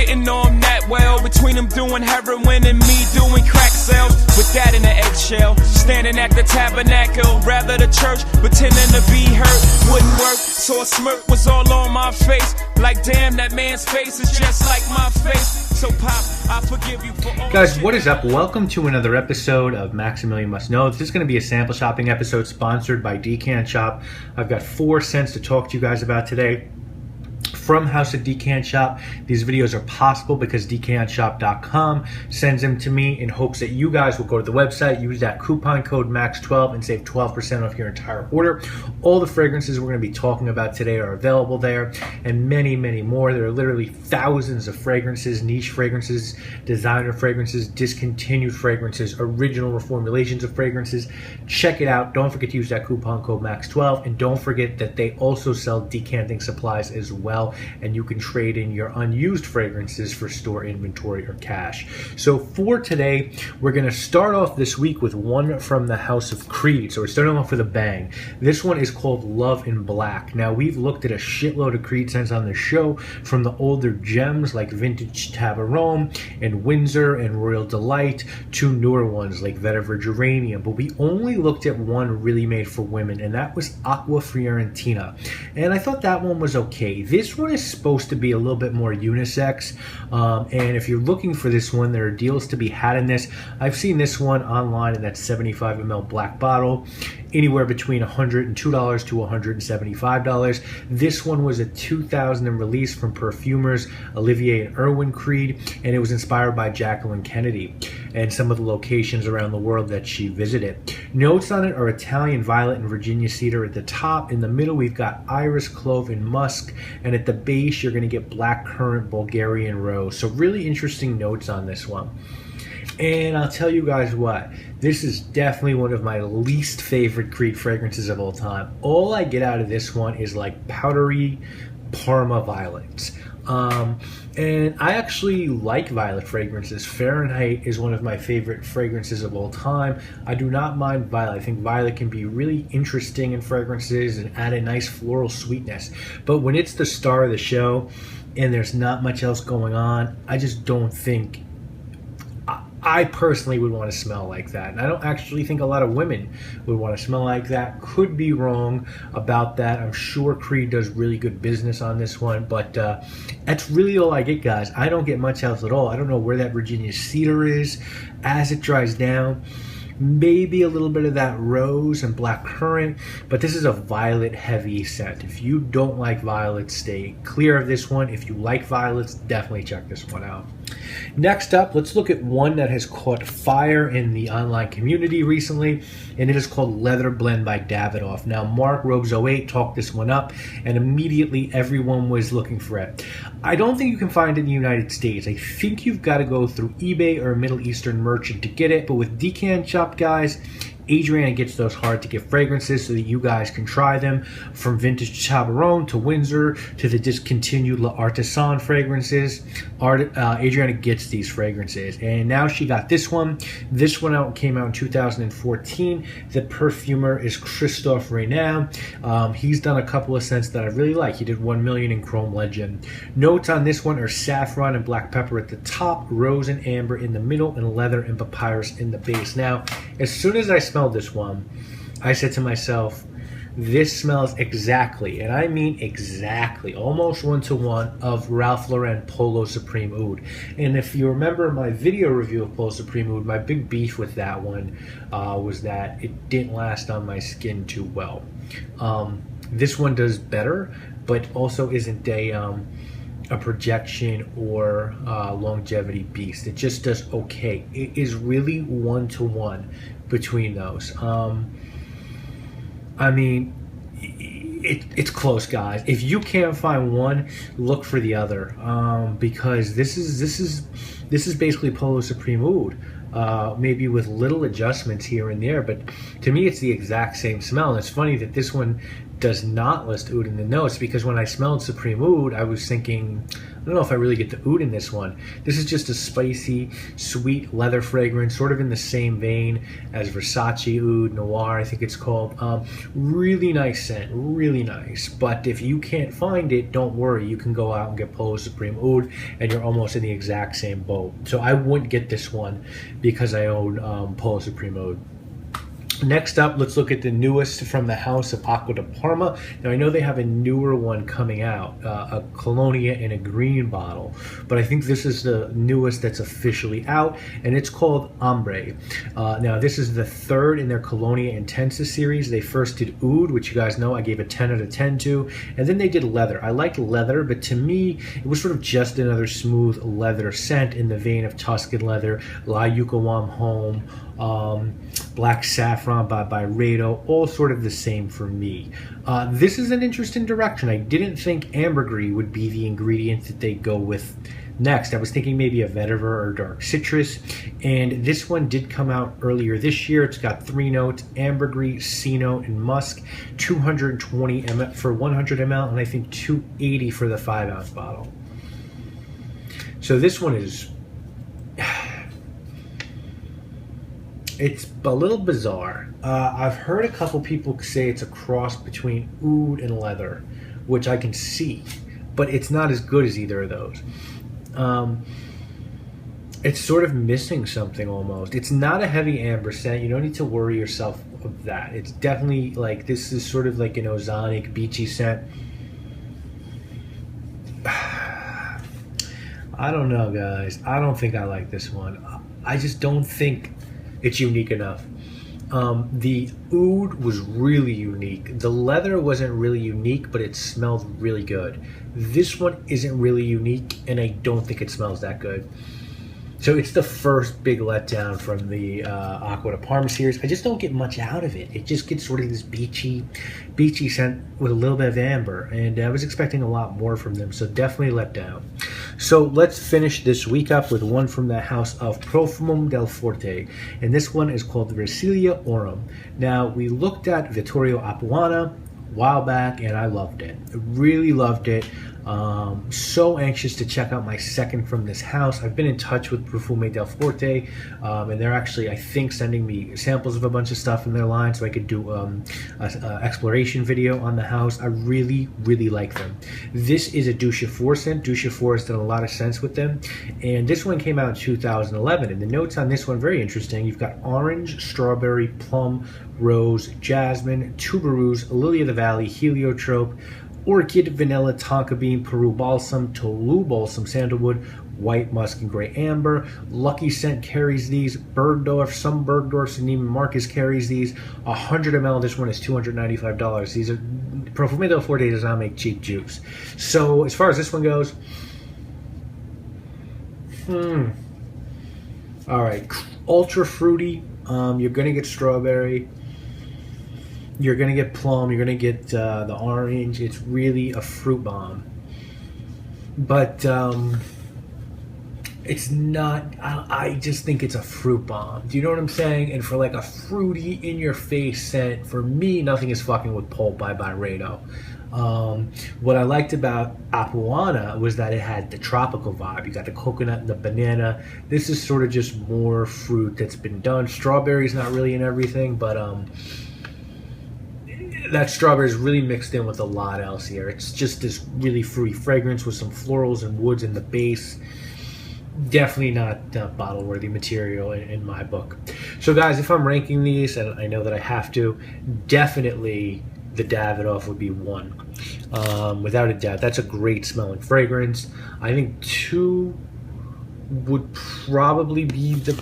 didn't know him that well. Between him doing heroin and me doing crack sales. With that in the eggshell, standing at the tabernacle. Rather the church, pretending to be hurt. Wouldn't work, so a smirk was all on my face. Like damn, that man's face is just like my face. So Pop, I forgive you for all. Guys, what is up? Welcome to another episode of Maximilian Must Know. This is going to be a sample shopping episode sponsored by Decant Shop. I've got 4 scents to talk to you guys about today. From House of Decant Shop. These videos are possible because decantshop.com sends them to me in hopes that you guys will go to the website, use that coupon code MAX12 and save 12% off your entire order. All the fragrances we're going to be talking about today are available there, and many, many more. There are literally thousands of fragrances, niche fragrances, designer fragrances, discontinued fragrances, original reformulations of fragrances. Check it out. Don't forget to use that coupon code MAX12, and don't forget that they also sell decanting supplies as well, and you can trade in your unused fragrances for store inventory or cash. So for today, we're going to start off this week with one from the House of Creed. So we're starting off with a bang. This one is called Love in Black. Now, we've looked at a shitload of Creed scents on the show, from the older gems like Vintage Tab Aurum and Windsor and Royal Delight to newer ones like Vetiver Geranium, but we only looked at one really made for women, and that was Aqua Fiorentina. And I thought that one was okay. This one is supposed to be a little bit more unisex, and if you're looking for this one, there are deals to be had in this. I've seen this one online in that 75 ml black bottle, anywhere between $102 to $175. This one was a 2000 release from perfumers Olivier and Erwin Creed, and it was inspired by Jacqueline Kennedy and some of the locations around the world that she visited. Notes on it are Italian violet and Virginia cedar at the top. In the middle, we've got iris, clove, and musk, and at the base, you're going to get black currant, Bulgarian rose. So really interesting notes on this one. And I'll tell you guys what, this is definitely one of my least favorite Creed fragrances of all time. All I get out of this one is like powdery Parma violets. And I actually like violet fragrances. Fahrenheit is one of my favorite fragrances of all time. I do not mind violet. I think violet can be really interesting in fragrances and add a nice floral sweetness. But when it's the star of the show and there's not much else going on, I just don't think I personally would want to smell like that. And I don't actually think a lot of women would want to smell like that. Could be wrong about that. I'm sure Creed does really good business on this one, but that's really all I get, guys. I don't get much else at all. I don't know where that Virginia cedar is as it dries down. Maybe a little bit of that rose and black currant, but this is a violet heavy scent. If you don't like violets, stay clear of this one. If you like violets, definitely check this one out. Next up, let's look at one that has caught fire in the online community recently, and it is called Leather Blend by Davidoff. Now, Mark Robes08 talked this one up, and immediately everyone was looking for it. I don't think you can find it in the United States. I think you've got to go through eBay or a Middle Eastern merchant to get it, but with Decant Shop, guys, Adriana gets those hard-to-get fragrances so that you guys can try them, from Vintage Chabaron to Windsor to the discontinued L'Artisan fragrances. Adriana gets these fragrances, and now she got this one. This one came out in 2014. The perfumer is Christophe Reynal. He's done a couple of scents that I really like. He did 1 Million in Chrome Legend. Notes on this one are saffron and black pepper at the top, rose and amber in the middle, and leather and papyrus in the base. Now, as soon as I smelled this one, I said to myself, this smells exactly, and I mean exactly, almost one-to-one of Ralph Lauren Polo Supreme Oud. And if you remember my video review of Polo Supreme Oud, my big beef with that one was that it didn't last on my skin too well. This one does better, but also isn't a projection or longevity beast. It just does okay. It is really one-to-one between those. I mean, it's close, guys. If you can't find one, look for the other, because this is basically Polo Supreme Oud, maybe with little adjustments here and there, but to me it's the exact same smell. And it's funny that this one does not list oud in the notes, because when I smelled Supreme Oud, I was thinking, I don't know if I really get the oud in this one. This is just a spicy, sweet leather fragrance, sort of in the same vein as Versace Oud Noir, I think it's called. Really nice scent, really nice. But if you can't find it, don't worry. You can go out and get Polo Supreme Oud, and you're almost in the exact same boat. So I wouldn't get this one because I own Polo Supreme Oud. Next up, let's look at the newest from the house of Aqua de Parma. Now, I know they have a newer one coming out, a Colonia in a green bottle, but I think this is the newest that's officially out, and it's called Ombre. Now, this is the third in their Colonia Intensa series. They first did Oud, which you guys know I gave a 10 out of 10 to, and then they did Leather. I liked Leather, but to me, it was sort of just another smooth leather scent in the vein of Tuscan Leather, La Yucawam Home, Black Saffron by Byredo, all sort of the same for me. This is an interesting direction. I didn't think ambergris would be the ingredient that they go with next. I was thinking maybe a vetiver or dark citrus, and this one did come out earlier this year. It's got 3 notes: ambergris, C note, and musk. 220 ml for 100 ml, and I think 280 for the 5-ounce bottle. So this one is... it's a little bizarre. I've heard a couple people say it's a cross between oud and leather, which I can see, but it's not as good as either of those. It's sort of missing something almost. It's not a heavy amber scent. You don't need to worry yourself of that. It's definitely like, this is sort of like an ozonic, beachy scent. I don't know, guys. I don't think I like this one. I just don't think it's unique enough. The oud was really unique. The leather wasn't really unique, but it smelled really good. This one isn't really unique, and I don't think it smells that good. So it's the first big letdown from the Aqua de Parma series. I just don't get much out of it. It just gets sort of this beachy scent with a little bit of amber, and I was expecting a lot more from them, so definitely let down. So let's finish this week up with one from the house of Profumi del Forte, and this one is called Versillia Aurum. Now, we looked at Vittorio Apuana a while back, and I loved it. I really loved it. So anxious to check out my second from this house. I've been in touch with Profumi del Forte, and they're actually, I think, sending me samples of a bunch of stuff in their line so I could do an exploration video on the house. I really, really like them. This is a Duchefort scent. Duchefort has done a lot of scents with them, and this one came out in 2011, and the notes on this one, very interesting. You've got orange, strawberry, plum, rose, jasmine, tuberose, lily of the valley, heliotrope, orchid, vanilla, tonka bean, Peru balsam, Tolu balsam, sandalwood, white musk, and gray amber. Lucky Scent carries these. Bergdorf, some Bergdorfs, and Neiman Marcus carries these. 100 ml, this one is $295. These are, Profumi del Forte does not make cheap juice. So as far as this one goes, all right, ultra fruity. You're gonna get strawberry. You're going to get plum, you're going to get the orange. It's really a fruit bomb. But it's not, I just think it's a fruit bomb. Do you know what I'm saying? And for like a fruity, in-your-face scent, for me, nothing is fucking with Pulp by Byredo. What I liked about Apuana was that it had the tropical vibe. You got the coconut and the banana. This is sort of just more fruit that's been done. Strawberry's not really in everything, but that strawberry is really mixed in with a lot else here. It's just this really fruity fragrance with some florals and woods in the base. Definitely not bottle-worthy material in my book. So guys, if I'm ranking these, and I know that I have to, definitely the Davidoff would be 1. Without a doubt, that's a great smelling fragrance. I think 2 would probably be the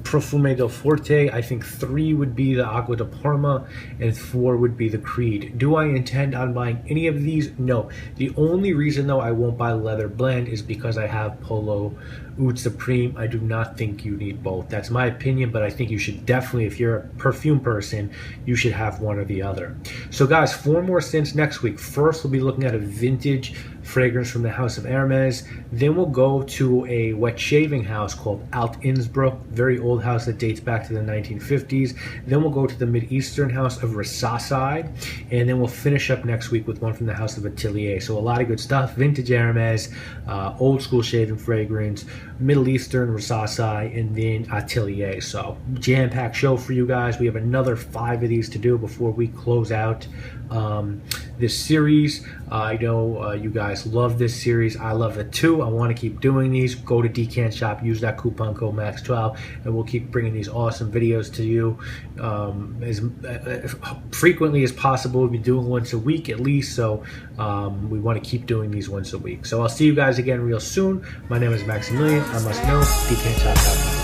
Profumi del Forte. I think 3 would be the Aqua de Parma, and 4 would be the Creed. Do I intend on buying any of these? No. The only reason, though, I won't buy Leather Blend is because I have Polo Oud Supreme. I do not think you need both. That's my opinion, but I think you should definitely, if you're a perfume person, you should have one or the other. So guys, 4 more scents next week. First, we'll be looking at a vintage fragrance from the house of Hermes. Then we'll go to a wet shaving house called Alt Innsbruck, very old old house that dates back to the 1950s. Then we'll go to the Mid-Eastern house of Versillia, and then we'll finish up next week with one from the house of Atelier. So a lot of good stuff. Vintage Hermes, old school shaving fragrance, Middle Eastern, Versillia, and then Atelier. So jam-packed show for you guys. We have another 5 of these to do before we close out this series. I know you guys love this series. I love it too. I want to keep doing these. Go to Decant Shop, use that coupon code MAX12, and we'll keep bringing these awesome videos to you as frequently as possible. We'll be doing once a week at least, so we want to keep doing these once a week. So I'll see you guys again real soon. My name is Maximilian. I must know, DecantShop.com.